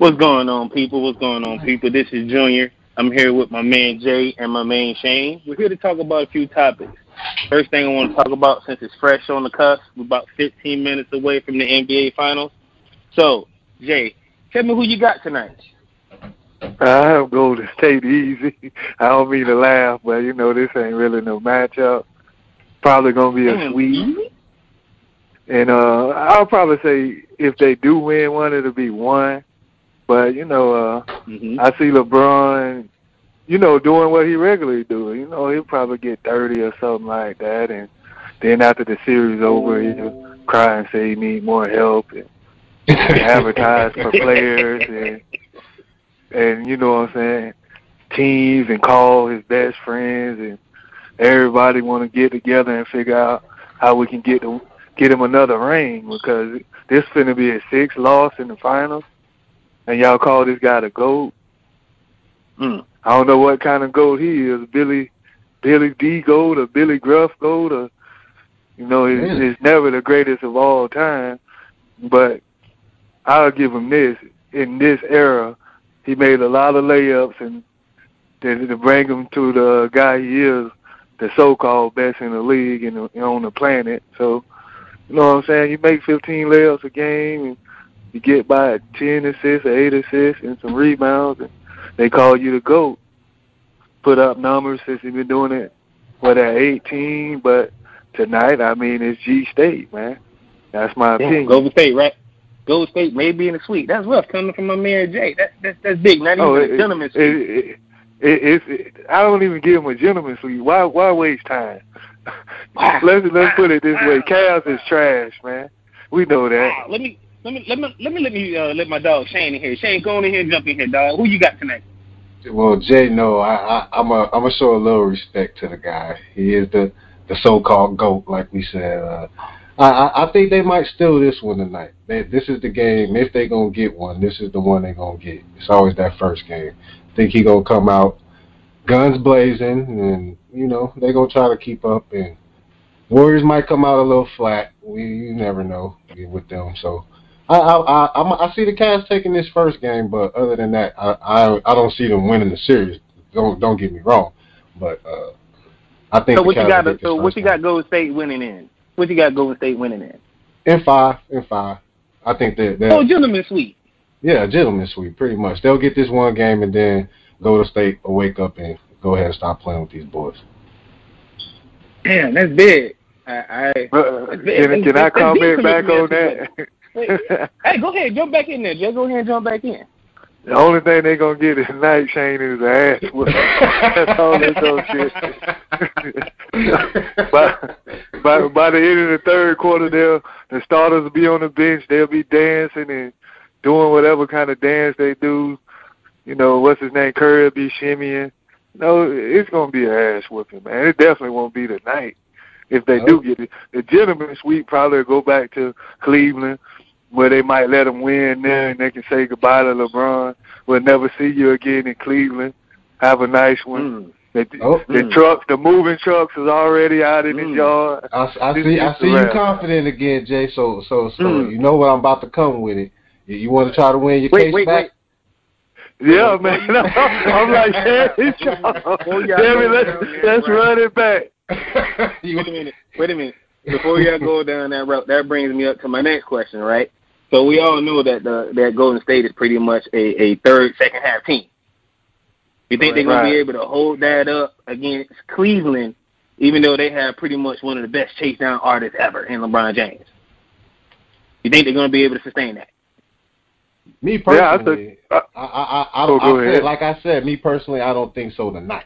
What's going on, people? What's going on, people? This is Junior. I'm here with my man Jay and my man Shane. We're here to talk about a few topics. First thing I want to talk about, since it's fresh on the cusp, we're about 15 minutes away from the NBA Finals. So, Jay, tell me who you got tonight. I'm going to State easy. I don't mean to laugh, but, you know, this ain't really no matchup. Probably going to be a sweep. And I'll probably say if they do win one, it'll be one. But, you know, I see LeBron, you know, doing what he regularly do. You know, he'll probably get 30 or something like that. And then after the series over, he'll cry and say he need more help and advertise for players and you know what I'm saying, teams and call his best friends and everybody want to get together and figure out how we can get him another ring because this finna be a 6th loss in the finals. And y'all call this guy the GOAT. I don't know what kind of GOAT he is, Billy D GOAT or Billy Gruff GOAT or, you know, he's never the greatest of all time. But I'll give him this. In this era, he made a lot of layups, and to bring him to the guy he is, the so-called best in the league and on the planet. So, you know what I'm saying? You make 15 layups a game, and you get by 10 assists or 8 assists and some rebounds, and they call you the GOAT. Put up numbers since he's been doing it, at 18, but tonight, I mean, it's G-State, man. That's my opinion. Golden State, right? Golden State may be in the sweep. That's rough coming from my man Jay. That's big. Not even a gentleman's sweep. I don't even give him a gentleman's sweep. Why waste time? Let's put it this way. Cavs is trash, man. We know that. Let my dog Shane in here. Shane, go on in here and jump in here, dog. Who you got tonight? Well, Jay, no, I'm gonna show a little respect to the guy. He is the so-called GOAT, like we said. I think they might steal this one tonight. This is the game. If they gonna get one, this is the one they gonna get. It's always that first game. I think he gonna come out guns blazing, and you know they gonna try to keep up. And Warriors might come out a little flat. You never know with them. So I see the Cavs taking this first game, but other than that, I don't see them winning the series. Don't get me wrong, but I think. So what you got Golden State winning in? What you got Golden State winning in? In five. I think that. Gentleman's sweep. Yeah, gentleman's sweep, pretty much. They'll get this one game and then Golden State will wake up and go ahead and stop playing with these boys. Damn, that's big. Can I comment back on that? Wait. Hey, go ahead, jump back in there, Jay. Go ahead and jump back in. The only thing they're going to get tonight, Shane, is an ass. That's all this old shit. By the end of the third quarter, the starters will be on the bench. They'll be dancing and doing whatever kind of dance they do. You know, what's his name? Curry will be shimmying. No, it's going to be an ass whooping, man. It definitely won't be tonight if they do get it. The gentleman's sweep probably will go back to Cleveland, where they might let them win there and they can say goodbye to LeBron. We'll never see you again in Cleveland. Have a nice one. The moving trucks is already out in his yard. I see you confident again, Jay. So you know what I'm about to come with it. You want to try to win your case back? Yeah, man. I'm like, damn it, let's run it back. Wait a minute. Before y'all go down that route, that brings me up to my next question, right? So we all know that that Golden State is pretty much a second half team. You think they're going to be able to hold that up against Cleveland, even though they have pretty much one of the best chase down artists ever in LeBron James? You think they're going to be able to sustain that? Me personally, I don't. Like I said, me personally, I don't think so tonight.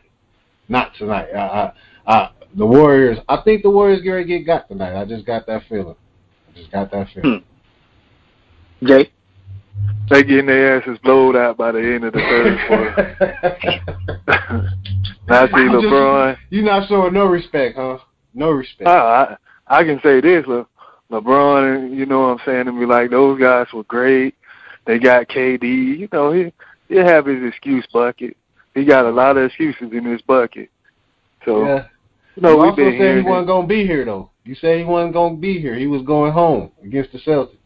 Not tonight. The Warriors. I think the Warriors are going to get got tonight. I just got that feeling. Jay? They getting their asses blowed out by the end of the third quarter. I see LeBron. You're not showing no respect, huh? No respect. I can say this, LeBron, you know what I'm saying to me, like, those guys were great. They got KD. You know, he'll have his excuse bucket. He got a lot of excuses in his bucket. So, yeah. You know, you also said he wasn't going to be here, though. You said he wasn't going to be here. He was going home against the Celtics.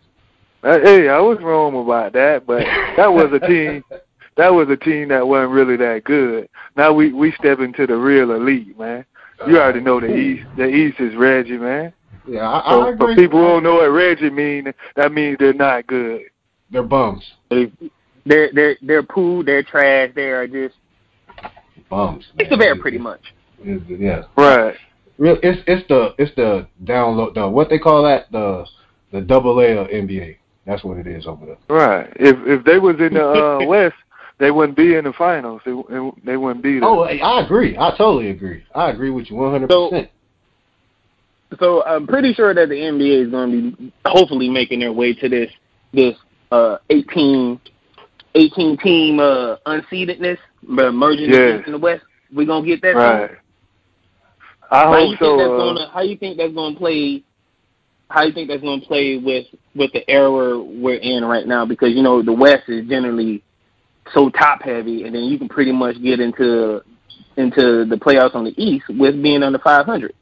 Hey, I was wrong about that, but that was a team. That was a team that wasn't really that good. Now we step into the real elite, man. You already know the East. The East is Reggie, man. Yeah, I agree. For people who don't know what Reggie mean, that means they're not good. They're bums. They're poo. They're trash. They are just bums. It's the bear, pretty much. Yeah. Right. It's the download, the what they call that, the AA of NBA. That's what it is over there. Right. If they was in the West, they wouldn't be in the finals. They wouldn't be there. Oh, I agree. I totally agree. I agree with you 100%. So I'm pretty sure that the NBA is going to be hopefully making their way to this 18 team unseededness, but merging the East and the West. We're going to get that. Right. I hope so. How you think that's going to play? How you think that's going to play with the era we're in right now? Because the West is generally so top heavy, and then you can pretty much get into the playoffs on the East with being under 500.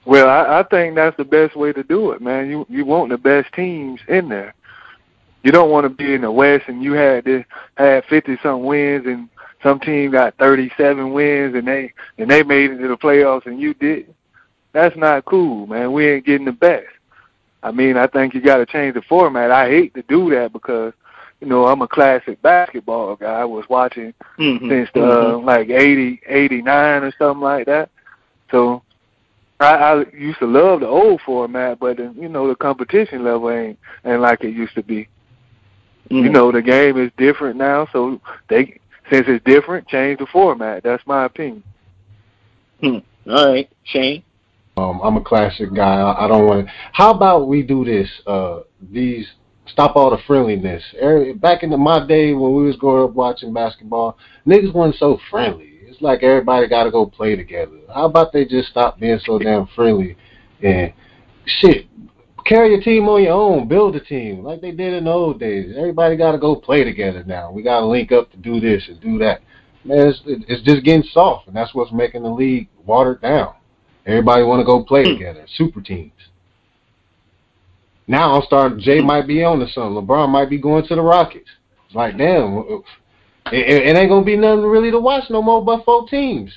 Well, I think that's the best way to do it, man. You want the best teams in there. You don't want to be in the West and you had 50-something wins and some team got 37 wins and they made it to the playoffs and you didn't. That's not cool, man. We ain't getting the best. I mean, I think you got to change the format. I hate to do that because, I'm a classic basketball guy. I was watching since like 80, 89 or something like that. So I used to love the old format, but the competition level ain't like it used to be. The game is different now, so since it's different, change the format. That's my opinion. All right, Shane. I'm a classic guy. I don't want to. How about we do this? Stop all the friendliness. Back in my day when we was growing up watching basketball, niggas wasn't so friendly. It's like everybody got to go play together. How about they just stop being so damn friendly and shit? Carry your team on your own. Build a team like they did in the old days. Everybody got to go play together now. We got to link up to do this and do that. Man, it's just getting soft, and that's what's making the league watered down. Everybody want to go play together. Super teams. Now I'm starting. Jay might be on to something. LeBron might be going to the Rockets. It's like, damn, it ain't gonna be nothing really to watch no more but 4 teams.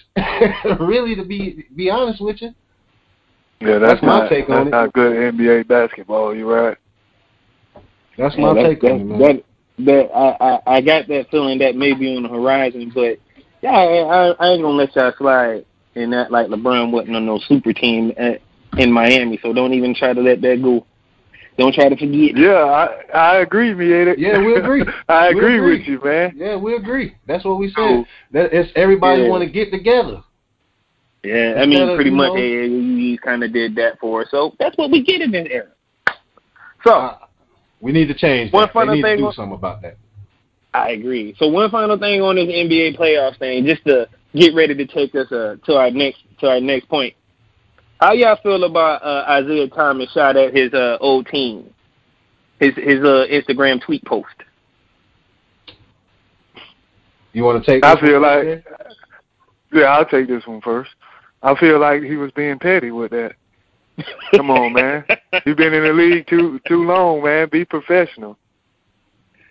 Really, to be honest with you. Yeah, that's my take on it. That's not good NBA basketball. You're right. That's my take on it, man. I got that feeling that may be on the horizon, but yeah, I ain't gonna let y'all slide in that like LeBron wasn't on no super team in Miami. So don't even try to let that go. Don't try to forget. Yeah, I agree, Mieta. Yeah, we agree. I agree with you, man. Yeah, we agree. That's what we said. It's everybody want to get together. Yeah, I mean, pretty much he kind of did that for us. So that's what we get in this era. So we need to change that. They need to do something about that. I agree. So one final thing on this NBA playoffs thing, just to get ready to take us to our next point. How y'all feel about Isaiah Thomas shot at his old team, his Instagram tweet post? You want to take? I feel like, I'll take this one first. I feel like he was being petty with that. Come on, man. You've been in the league too long, man. Be professional.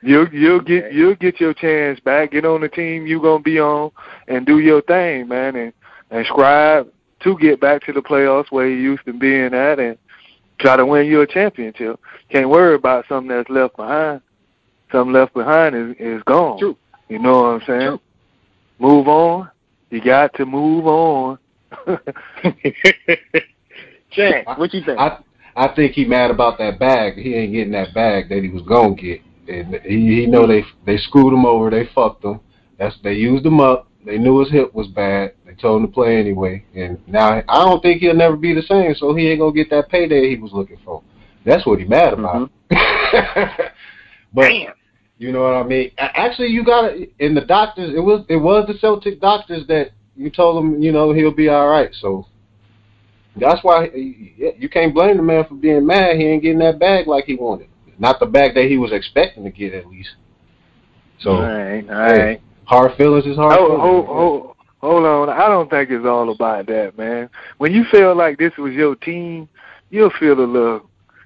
You'll get your chance back. Get on the team you gonna be on and do your thing, man, and strive to get back to the playoffs where you used to being at and try to win you a championship. Can't worry about something that's left behind. Something left behind is gone. True. You know what I'm saying? True. Move on. You got to move on. Jack, what you think? I think he mad about that bag. He ain't getting that bag that he was gonna get. And he know they screwed him over. They fucked him. They used him up. They knew his hip was bad. They told him to play anyway. And now I don't think he'll never be the same. So he ain't gonna get that payday he was looking for. That's what he mad about. But damn. You know what I mean? Actually, you got it. In the doctors, it was the Celtic doctors that you told him, he'll be all right. So that's why you can't blame the man for being mad. He ain't getting that bag like he wanted. Not the bag that he was expecting to get, at least. So, all right. Hard feelings is hard feelings. Hold on. I don't think it's all about that, man. When you feel like this was your team, you'll feel a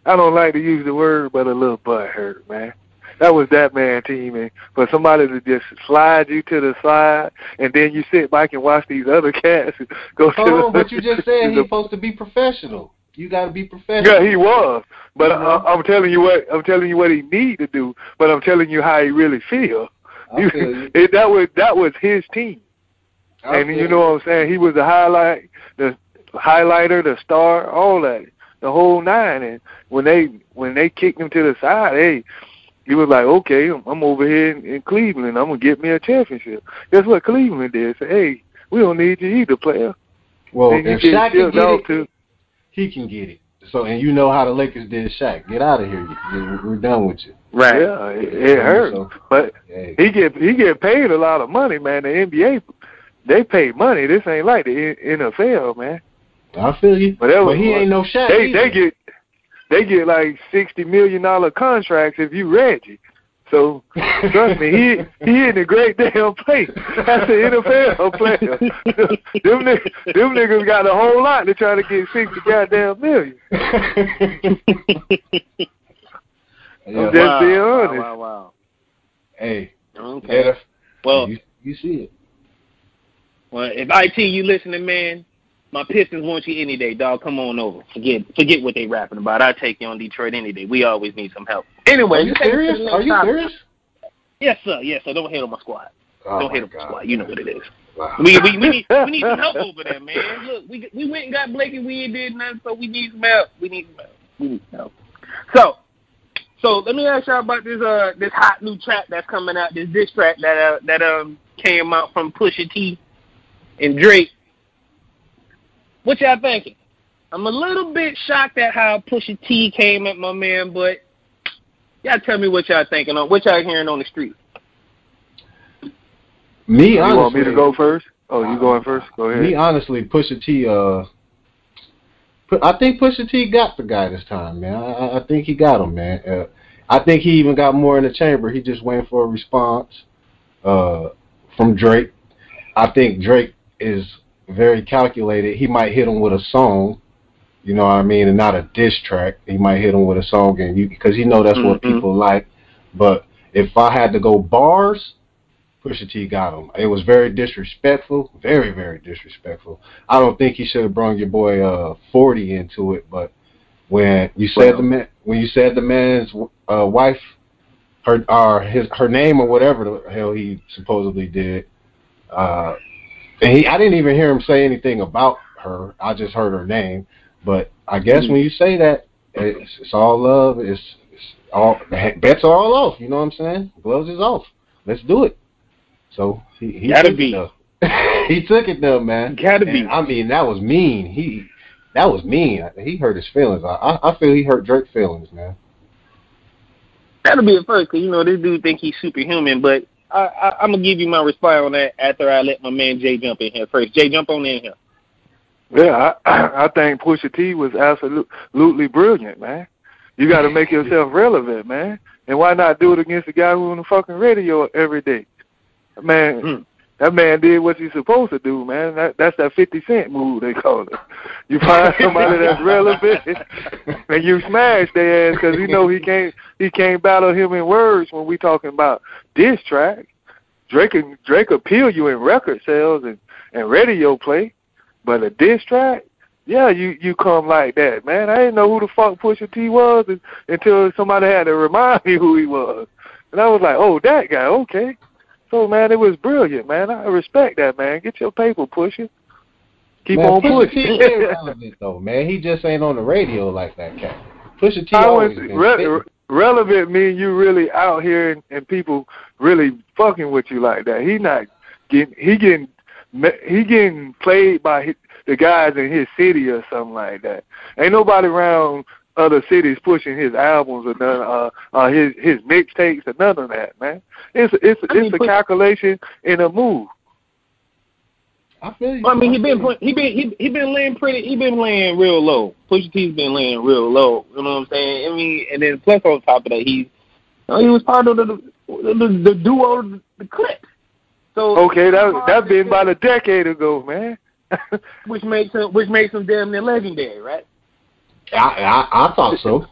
I don't like to use the word, but a little butt hurt, man. That was that man team, and for somebody to just slide you to the side, and then you sit back and watch these other cats go to the... but you just said he's supposed to be professional. You got to be professional. Yeah, he was, but I'm telling you what he need to do. But I'm telling you how he really feel. That was his team, and you know what I'm saying. He was the highlighter, the star, all that, the whole nine. And when they kicked him to the side, hey, he was like, okay, I'm over here in Cleveland. I'm gonna get me a championship. That's what Cleveland did. Say, hey, we don't need you either, player. Well, if Shaq can get it, he can get it. So, and you know how the Lakers did Shaq. Get out of here. We're done with you. Right. Yeah, it hurt. So, but he get paid a lot of money, man. The NBA, they pay money. This ain't like the NFL, man. I feel you. But he ain't no Shaq. They get like $60 million contracts if you Reggie. So trust me, he in a great damn place. That's an NFL player. them niggas got a whole lot to try to get 60 goddamn million. I'm just being honest. Wow. Hey. Okay. Yeah, well, you see it. Well, if IT you listening, man, my Pistons want you any day, dog. Come on over. Forget what they rapping about. I'll take you on Detroit any day. We always need some help. Anyway, are you serious? Yes, sir. Yes, sir. Don't hate on my squad. Don't hate on my squad. You know what it is. Wow. We need some help over there, man. Look, we went and got Blakey. We ain't did nothing, so we need some help. We need some help. So let me ask y'all about this hot new track that's coming out. This diss track that came out from Pusha-T and Drake. What y'all thinking? I'm a little bit shocked at how Pusha-T came at my man, but y'all tell me what y'all thinking on, what y'all hearing on the street. Me, honestly, you want me to go first? Oh, you going first? Go ahead. Me, honestly, Pusha-T, I think Pusha-T got the guy this time, man. I think he got him, man. I think he even got more in the chamber. He just waiting for a response from Drake. I think Drake is very calculated. He might hit him with a song, you know what I mean, and not a diss track. He might hit him with a song, and because you know that's what people like. But if I had to go bars, Pusha T got him. It was very disrespectful, very, very disrespectful. I don't think he should have brought your boy 40 into it. But when you said the man's wife, her name or whatever the hell he supposedly did. And I didn't even hear him say anything about her. I just heard her name. But I guess when you say that, it's all love. It's all bets are all off. You know what I'm saying? Gloves is off. Let's do it. So he gotta took be. It, he took it though, man. Gotta be. I mean, that was mean. That was mean. He hurt his feelings. I feel he hurt Drake's feelings, man. That'll be at first, because, you know, this dude think he's superhuman, but I'm going to give you my response on that after I let my man Jay jump in here first. Jay, jump on in here. Yeah, I think Pusha T was absolutely brilliant, man. You got to make yourself relevant, man. And why not do it against the guy who's on the fucking radio every day? Man, that man did what he's supposed to do, man. That's that 50 Cent move, they call it. You find somebody that's relevant, and you smash their ass, because you know he can't battle him in words when we talking about diss track. Drake appeal you in record sales and radio play, but a diss track, yeah, you come like that, man. I didn't know who the fuck Pusha T was until somebody had to remind me who he was. And I was like, oh, that guy, okay. So, man, it was brilliant, man. I respect that, man. Get your paper, Pusha. Keep on pushing. Pusha T is relevant, though, man. He just ain't on the radio like that cat. Pusha T always been relevant mean you really out here and people really fucking with you like that. He getting played by the guys in his city or something like that. Ain't nobody around other cities pushing his albums or none, his mixtapes or none of that, man. It's a calculation and a move. I feel you. I mean, he been laying real low. Pusha T's been laying real low. You know what I'm saying? I mean, and then plus on top of that, he was part of the duo, the Clips. So okay, that been about a decade ago, man. which makes him damn near legendary, right? I thought so.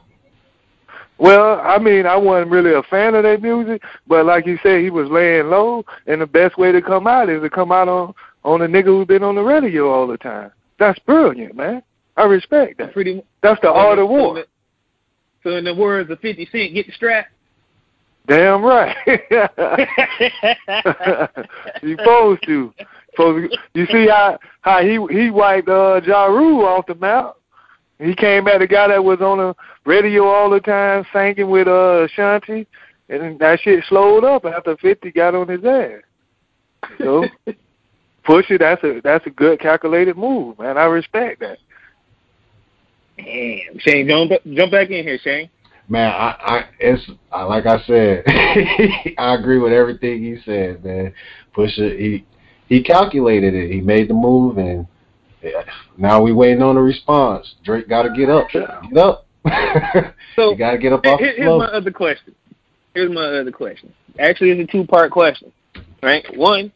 Well, I mean, I wasn't really a fan of their music, but like you said, he was laying low, and the best way to come out is to come out on a nigga who's been on the radio all the time. That's brilliant, man. I respect that. That's the art of war. So in the words of 50 Cent, get the strap. Damn right. You supposed to. You see how he wiped Ja Rule off the map. He came at a guy that was on the radio all the time, singing with Ashanti, and that shit slowed up after 50 got on his ass. So, Pusha, that's a good calculated move, man. I respect that. Damn, Shane, jump back in here, Shane. Man, it's like I said, I agree with everything he said, man. Pusha, he calculated it. He made the move, and now we waiting on the response. Drake got to get up. Get up. So you got to get up off the floor. Here's my other question. Actually, it's a two-part question, right? One,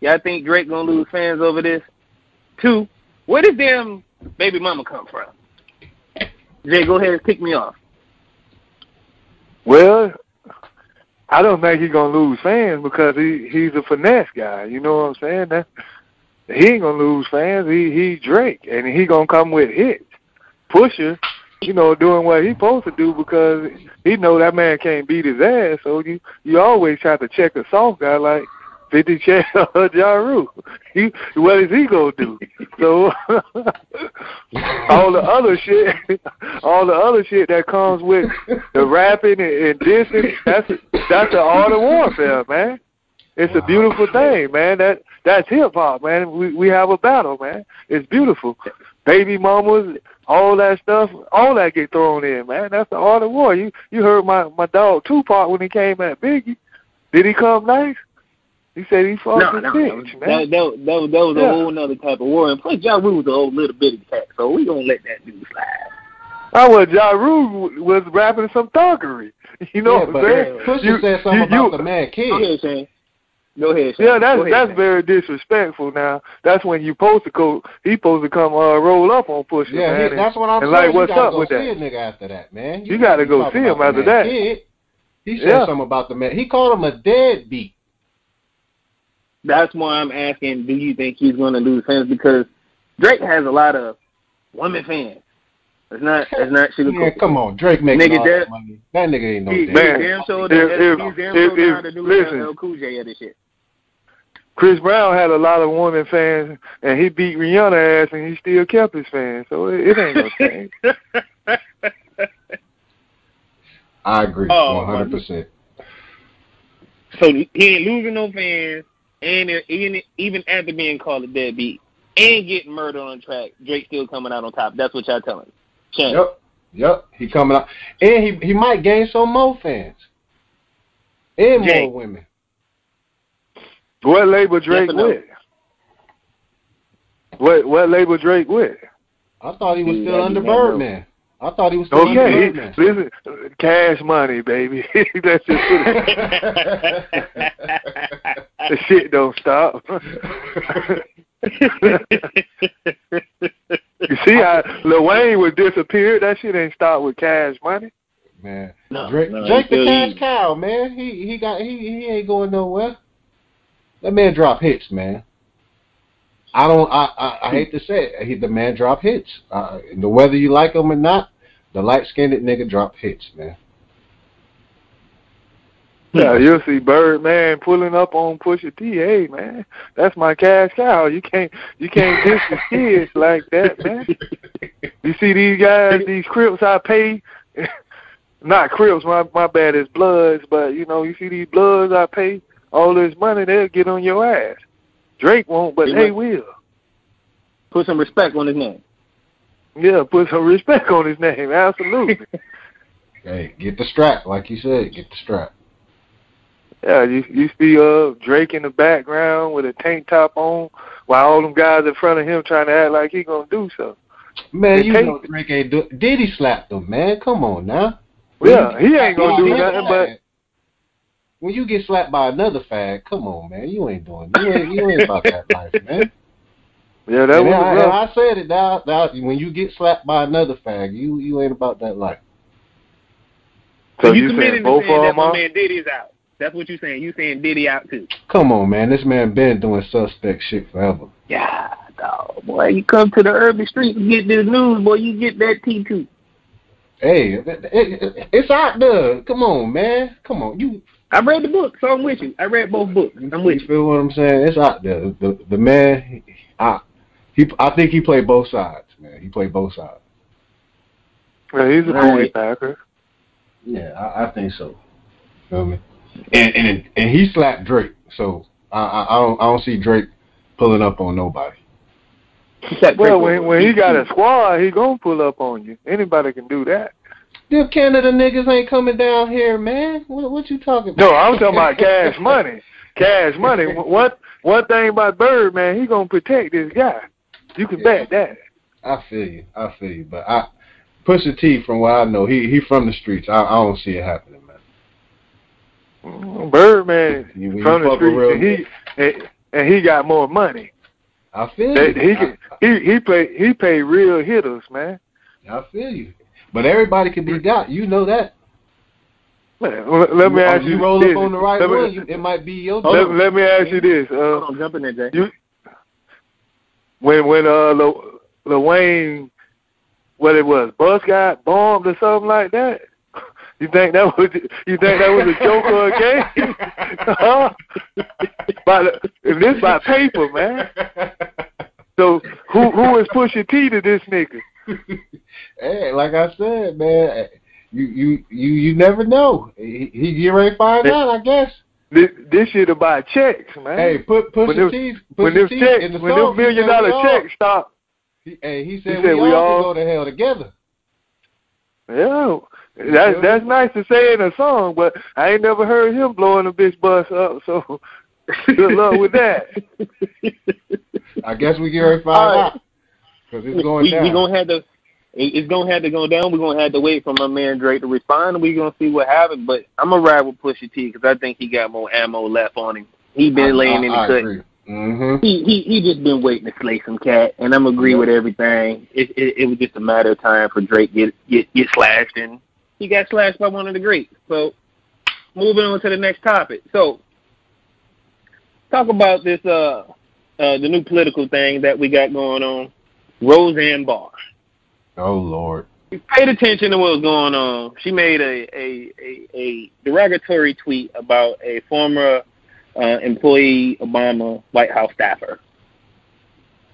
y'all think Drake going to lose fans over this? Two, where does damn baby mama come from? Jay, go ahead and kick me off. Well, I don't think he's going to lose fans because he's a finesse guy. You know what I'm saying? He ain't going to lose fans. He's Drake, and he going to come with hits. Pusha, doing what he's supposed to do because he know that man can't beat his ass, so you always try to check a soft guy like 50 Cent or Ja Rule. What is he going to do? So all the other shit that comes with the rapping and dissing, that's the art of warfare, man. It's a beautiful thing, man. That's hip hop, man. We have a battle, man. It's beautiful. Baby mamas, all that stuff, all that get thrown in, man. That's the art of war. You heard my dog Tupac when he came at Biggie. Did he come nice? He said he fought his bitch, man. That was a whole nother type of war. And plus, Ja Rule was a whole little bitty cat, so we gonna let that dude slide. Ja Rule was rapping some thuggery. You know what I'm saying? Pusha said something about the Mad Kid. Go ahead, Shane. Yeah, that's very disrespectful. Now that's when he supposed to come roll up on Pusha. Yeah, man, that's what I'm saying. Like, what's up with that? See a nigga after that, man. You got to go see him after that. He said something about the man. He called him a deadbeat. That's why I'm asking, do you think he's going to lose fans? Because Drake has a lot of women fans. It's not sugarcoat. Yeah, come on, Drake making all that money. That nigga ain't no man. He's damn sure down to do LL Cool J of this shit. Chris Brown had a lot of women fans, and he beat Rihanna ass, and he still kept his fans. So it ain't no change. I agree, 100%. So he ain't losing no fans. And even after being called a deadbeat and getting murdered on track, Drake still coming out on top. That's what y'all telling me. Yep. He coming out. And he might gain some more fans. And more women. What label Drake with? What label Drake with? I thought he was still under Birdman. I thought he was still under Birdman. Listen, Cash Money, baby. That's just the shit don't stop. You see how Lil Wayne was disappeared? That shit ain't stopped with Cash Money. Man, Drake the cash cow, man. He ain't going nowhere. That man drop hits, man. I hate to say it. The man drop hits. Whether you like him or not, the light-skinned nigga drop hits, man. Yeah, you'll see Birdman pulling up on Pusha-T. Hey, man, that's my cash cow. You can't diss the kids like that, man. You see these guys, these Crips I pay. Not Crips, my bad, it's Bloods. But you see these Bloods I pay all this money, they'll get on your ass. Drake won't, but they will. Put some respect on his name. Yeah, put some respect on his name. Absolutely. Hey, get the strap, like you said. Get the strap. Yeah, you see Drake in the background with a tank top on, while all them guys in front of him trying to act like he gonna do something. Man, you know Drake ain't do. Diddy slapped him, man. Come on now. Yeah, he ain't gonna do nothing but. When you get slapped by another fag, come on, man. You ain't doing. You ain't about that life, man. Yeah, that was rough. I said it. Now, when you get slapped by another fag, you ain't about that life. So you saying committed to both saying of that them my are? man Diddy's out. That's what you saying. You saying Diddy out too. Come on, man. This man been doing suspect shit forever. Yeah, dog. Boy, you come to the urban streets and get this news, boy, you get that tea too. Hey, it's out there. Come on, man. Come on. I read the book, so I'm with you. I read both books. I'm with you. You feel what I'm saying? It's out there. The man, I think he played both sides, man. He played both sides. Well, he's a booty packer. Yeah, I think so. Feel me? And he slapped Drake, so I don't see Drake pulling up on nobody. Well, when he got a squad, he gonna pull up on you. Anybody can do that. Them Canada niggas ain't coming down here, man. What you talking about? No, I'm talking about Cash Money. Cash Money. One thing about Bird, man, he gonna protect this guy. You can bet that. I feel you. But Pusha-T, from what I know, he from the streets. I don't see it happening, man. Bird, man, from the streets, and he got more money. I feel you. He pay real hitters, man. I feel you. But everybody can be got. You know that. Let me ask you. You roll up on the right one, it might be your turn. Let me ask you this. Hold on, jump in there, Jay. When Lil Wayne, what it was, bus got bombed or something like that? You think that was a joke or a game? This by paper, man. So who is Pusha-T to this nigga? Hey, like I said, man, you never know. He get ready to find out, I guess. This shit about checks, man. Hey, Pusha-T when them $1 million checks stop. He said we all can go to hell together. Yeah, that's nice to say in a song, but I ain't never heard him blowing a bitch bus up. So good luck with that. I guess we get ready to find out. Because it's going down. It's going to have to go down. We're going to have to wait for my man Drake to respond, and we're going to see what happens. But I'm going to ride with Pusha-T because I think he got more ammo left on him. He been laying in the cut. Agree. Mm-hmm. He just been waiting to slay some cat, and I'm agree with everything. It was just a matter of time for Drake get slashed, and he got slashed by one of the greats. So moving on to the next topic. So talk about this the new political thing that we got going on. Roseanne Barr. Oh Lord. We paid attention to what was going on. She made a derogatory tweet about a former employee Obama White House staffer.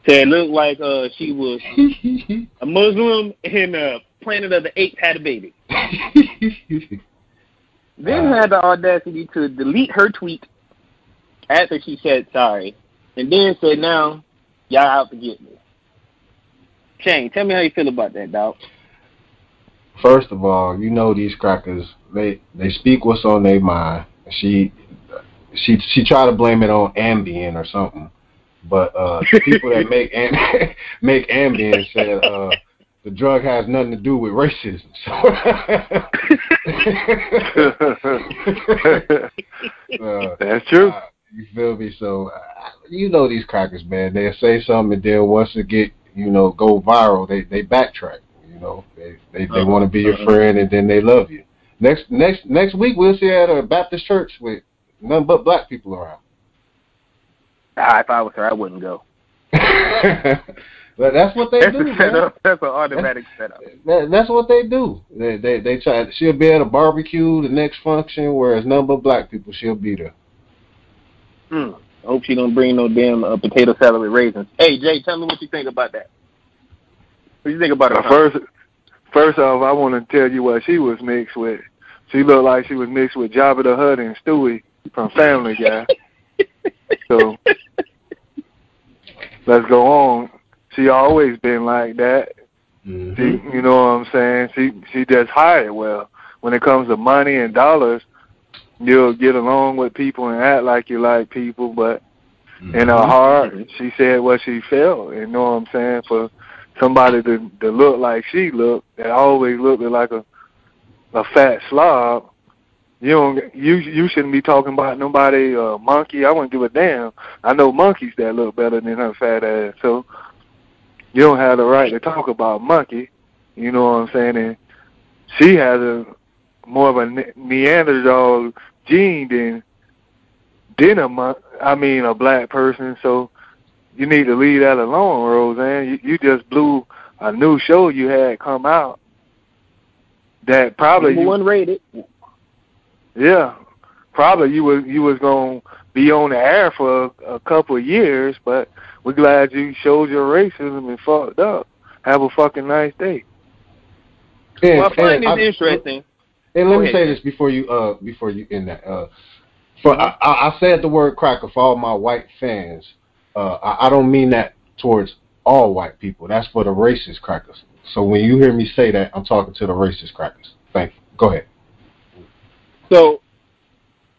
Said it looked like she was a Muslim and Planet of the Apes had a baby. Then had the audacity to delete her tweet after she said sorry, and then said, now, y'all out to get me. Shane, tell me how you feel about that, dog. First of all, you know these crackers, they speak what's on their mind. She tried to blame it on Ambien or something, but people that make Ambien said the drug has nothing to do with racism. So, that's true. You feel me? So you know these crackers, man. They'll say something and then once it get go viral, they backtrack. They want to be your friend and then they love you. Next week we'll see at a Baptist church with none but black people around. If I was her, I wouldn't go. But that's what they do. That's an automatic setup. That's what they do. They try. She'll be at a barbecue the next function, whereas none but black people, she'll be there. I hope she don't bring no damn potato salad with raisins. Hey, Jay, tell me what you think about that. What do you think about it? First off, I want to tell you what she was mixed with. She looked like she was mixed with Jabba the Hutt and Stewie from Family Guy. So let's go on. She always been like that. Mm-hmm. She, you know what I'm saying? She just hired well. When it comes to money and dollars, you'll get along with people and act like you like people, but in her heart, she said what she felt. You know what I'm saying? For somebody to look like she looked, that always looked like a fat slob, you shouldn't be talking about nobody monkey. I wouldn't give a damn. I know monkeys that look better than her fat ass, so you don't have the right to talk about monkey. You know what I'm saying? And she has more of a Neanderthal gene than a black person. So you need to leave that alone, Roseanne. You just blew a new show you had come out that probably one rated. Yeah, probably you was gonna be on the air for a couple of years, but we're glad you showed your racism and fucked up. Have a fucking nice day. Well, I find this interesting. And let me say this before you end that. I said the word cracker for all my white fans. I don't mean that towards all white people. That's for the racist crackers. So when you hear me say that, I'm talking to the racist crackers. Thank you. Go ahead. So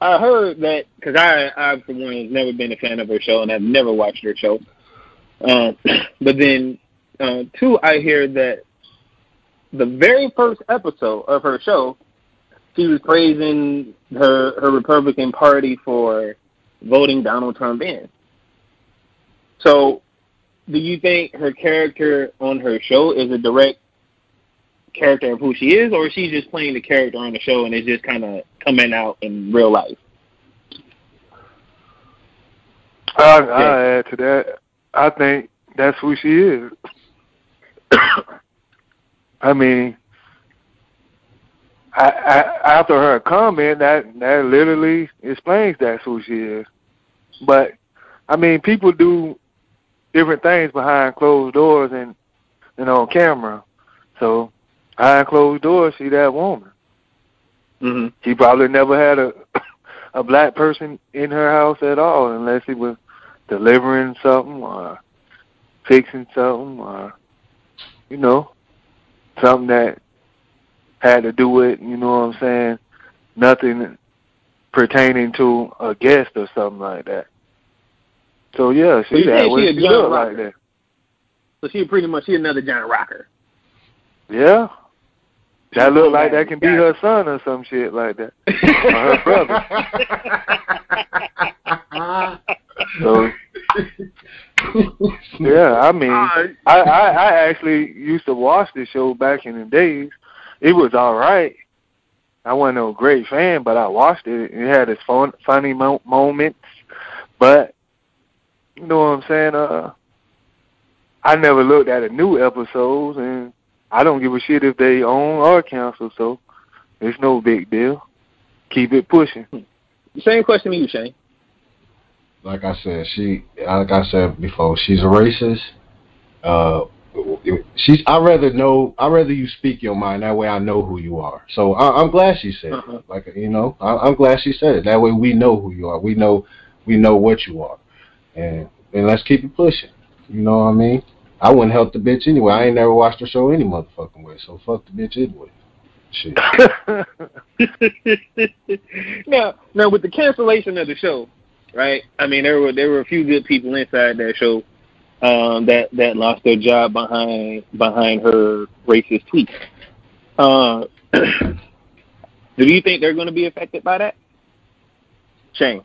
I heard that because I for one have never been a fan of her show and I've never watched her show. But then two, I hear that the very first episode of her show, she was praising her Republican Party for voting Donald Trump in. So, do you think her character on her show is a direct character of who she is, or is she just playing the character on the show and it's just kind of coming out in real life? I'll add to that. I think that's who she is. I mean, after her comment, that literally explains that's who she is. But, I mean, people do different things behind closed doors and on camera. So, behind closed doors, she that woman. Mm-hmm. She probably never had a black person in her house at all unless he was delivering something or fixing something or, something that had to do with, what I'm saying, nothing pertaining to a guest or something like that. So, yeah, she that way. She look like that. So she another John Rocker. Yeah. That look like that can be her son or some shit like that. Or her brother. So, yeah, I mean, I actually used to watch this show back in the days. It was all right. I wasn't no great fan, but I watched it. It had its funny moments. But, you know what I'm saying? I never looked at the new episodes, and I don't give a shit if they own or cancel, so it's no big deal. Keep it pushing. Same question to you, Shane. Like I said before, she's a racist. I'd rather you speak your mind. That way I know who you are. So I'm glad she said it. I'm glad she said it. That way we know who you are. We know what you are. And let's keep it pushing. You know what I mean? I wouldn't help the bitch anyway. I ain't never watched the show any motherfucking way. So fuck the bitch anyway. Shit. Now with the cancellation of the show, right? I mean, there were a few good people inside that show that lost their job behind her racist tweets. Do you think they're going to be affected by that? Shane?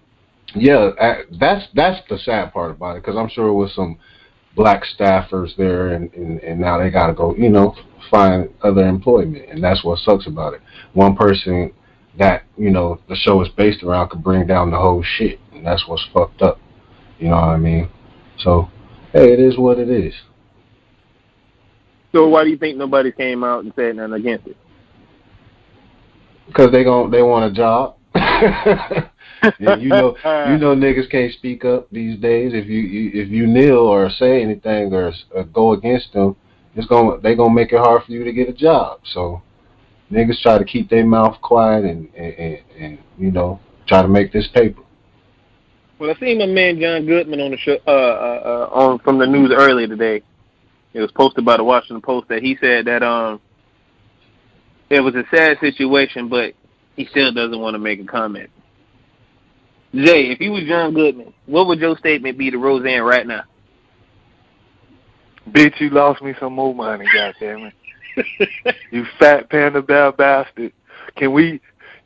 Yeah, that's the sad part about it, because I'm sure it was some black staffers there, and now they got to go, find other employment, and that's what sucks about it. One person that, the show is based around could bring down the whole shit, and that's what's fucked up. You know what I mean? So, hey, it is what it is. So why do you think nobody came out and said nothing against it? Because they want a job. Yeah, you know niggas can't speak up these days. If you kneel or say anything or go against them, they gonna make it hard for you to get a job. So niggas try to keep their mouth quiet and try to make this paper. Well, I seen my man John Goodman on the show from the news earlier today. It was posted by the Washington Post that he said that it was a sad situation, but he still doesn't want to make a comment. Jay, if you was John Goodman, what would your statement be to Roseanne right now? Bitch, you lost me some more money, goddammit. You fat panda bear bastard. Can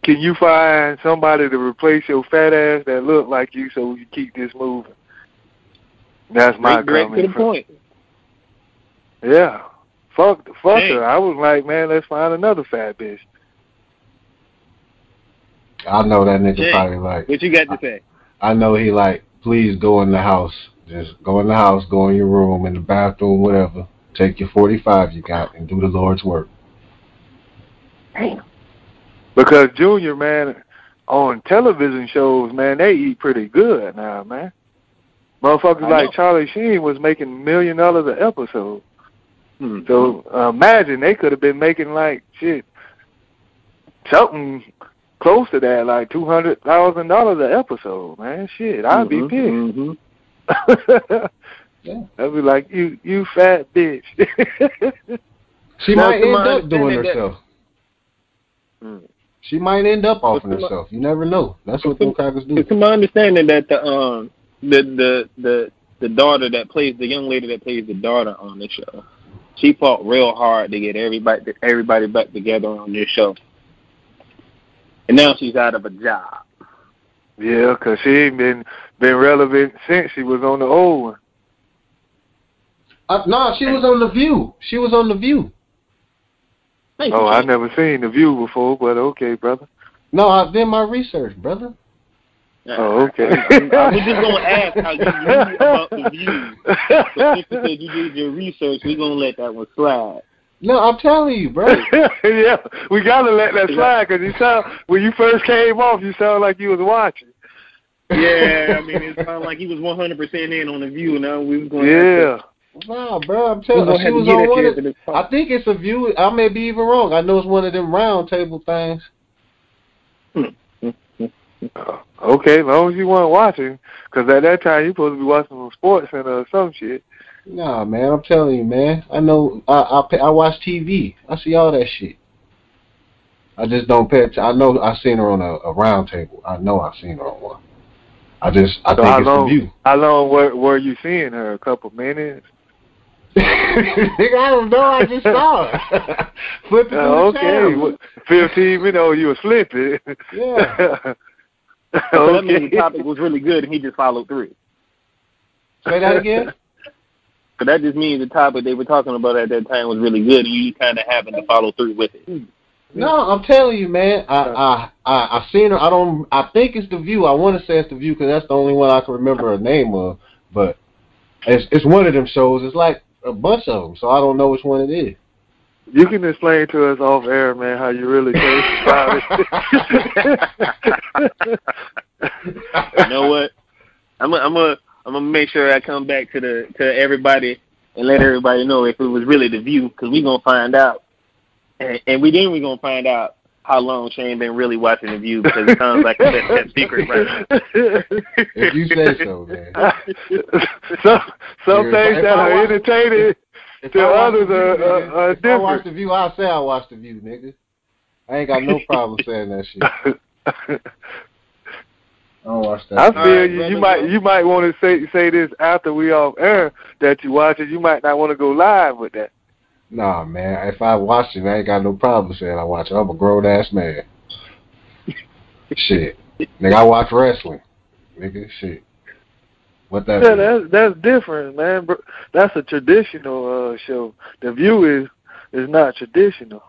you find somebody to replace your fat ass that look like you so we can keep this moving? That's my comment. Direct to the point. Yeah. Fuck her. I was like, man, let's find another fat bitch. I know that nigga Jay, probably like. what you got to say? I know he like, please go in the house. Just go in the house, go in your room, in the bathroom, whatever. Take your 45 you got and do the Lord's work. Damn. Because Junior, man, on television shows, man, they eat pretty good now, man. Motherfuckers like Charlie Sheen was making $1 million an episode. Mm-hmm. So imagine they could have been making like shit, something close to that, like $200,000 an episode, man. Shit, I'd be pissed. Mm-hmm. Yeah. I'd be like, you fat bitch. She might end up doing herself. She might end up offing herself. You never know. That's what them crackers do. It's my understanding that the daughter that plays, the young lady that plays the daughter on the show, she fought real hard to get everybody back together on this show. And now she's out of a job. Yeah, because she ain't been relevant since she was on the old one. No, she was on The View. She was on The View. I never seen The View before, but okay, brother. No, I did my research, brother. Oh, okay. I was just going to ask how you knew about The View. But since you said you did your research, we're going to let that one slide. No, I'm telling you, bro. Yeah, we got to let that slide because when you first came off, you sound like you was watching. Yeah, I mean, it sounded like he was 100% in on The View. Now we was going to Yeah. Nah, bro, I'm telling you, she was on one of, I think it's a View. I may be even wrong. I know it's one of them round table things. Okay, as long as you weren't watching, because at that time you supposed to be watching some sports and some shit. Nah, man, I'm telling you, man. I know. I watch TV. I see all that shit. I just don't pay attention. I know I seen her on a round table. I know I seen her on one. I think it's The View. How long were you seeing her? A couple minutes? Nigga, I don't know. I just saw her. Flipping through the channel. 15 minutes. You were slipping. Yeah. So that means the topic was really good and he just followed through. Say that again? So that just means the topic they were talking about at that time was really good and you kind of happened to follow through with it. No, I'm telling you, man. I seen her. I think it's The View. I want to say it's The View because that's the only one I can remember her name of. But it's one of them shows. It's like a bunch of them, so I don't know which one it is. You can explain to us off air, man, how you really think about it. You know what? I'm gonna make sure I come back to everybody and let everybody know if it was really The View, because we gonna find out, and we gonna find out how long Shane been really watching The View, because it sounds like that's that secret right now. If you say so, man. Some things that are entertaining to others are different. If I watch The View, I'll say I watch The View, nigga. I ain't got no problem saying that shit. I don't watch that. I feel you might want to say this after we off air that you watch it. You might not want to go live with that. Nah, man. If I watch it, I ain't got no problem saying I watch it. I'm a grown ass man. Shit, nigga, I watch wrestling. Nigga, shit. What that? Yeah, that's different, man. That's a traditional show. The View is not traditional.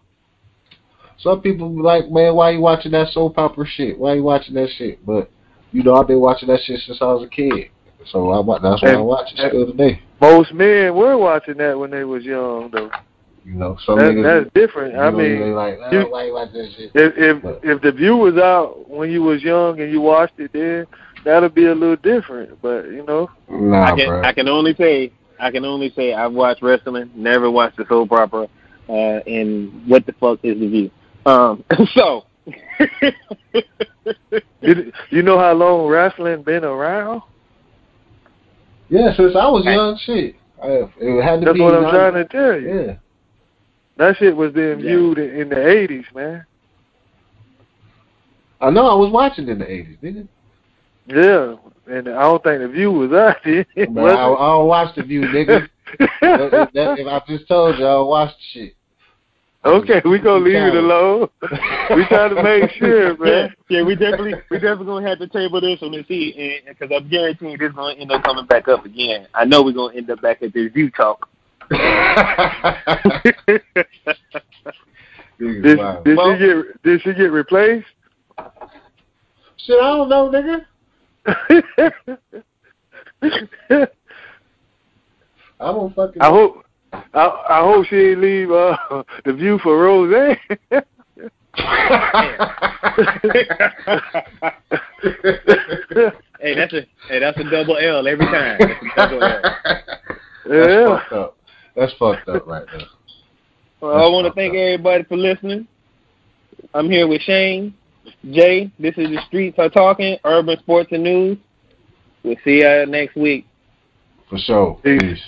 Some people be like, man, why you watching that soap opera shit? Why you watching that shit? But you know, I've been watching that shit since I was a kid. So that's why I watch it still today. Most men were watching that when they was young, though. You know, some niggas. That's different. I mean, like, why you watch that shit? If The View was out when you was young and you watched it then, that'll be a little different. But you know, bro. I can only say I've watched wrestling, never watched the soap opera, and what the fuck is The View? So. You know how long wrestling been around? Yeah, since I was young, shit. It had to That's be. what I'm trying to tell you. Yeah. That shit was being viewed in the 80s, man. I know I was watching in the 80s, didn't it? Yeah, and I don't think The View was out there. I don't watch The View, nigga. If I just told you, I don't watch the shit. Okay, we gonna leave it alone. We trying to make sure, man. Yeah, we definitely gonna have to table this one and see, because I'm guaranteeing this gonna end up coming back up again. I know we're gonna end up back at this View talk. Did she get replaced? Shit, I don't know, nigga. I don't fucking. I hope she ain't leave the view for Roseanne. Hey, that's a double L every time. That's a double L. That's fucked up. That's fucked up right there. Well, I want to thank everybody for listening. I'm here with Shane, Jay. This is the Streets Are Talking, Urban Sports and News. We'll see you next week. For sure. Peace.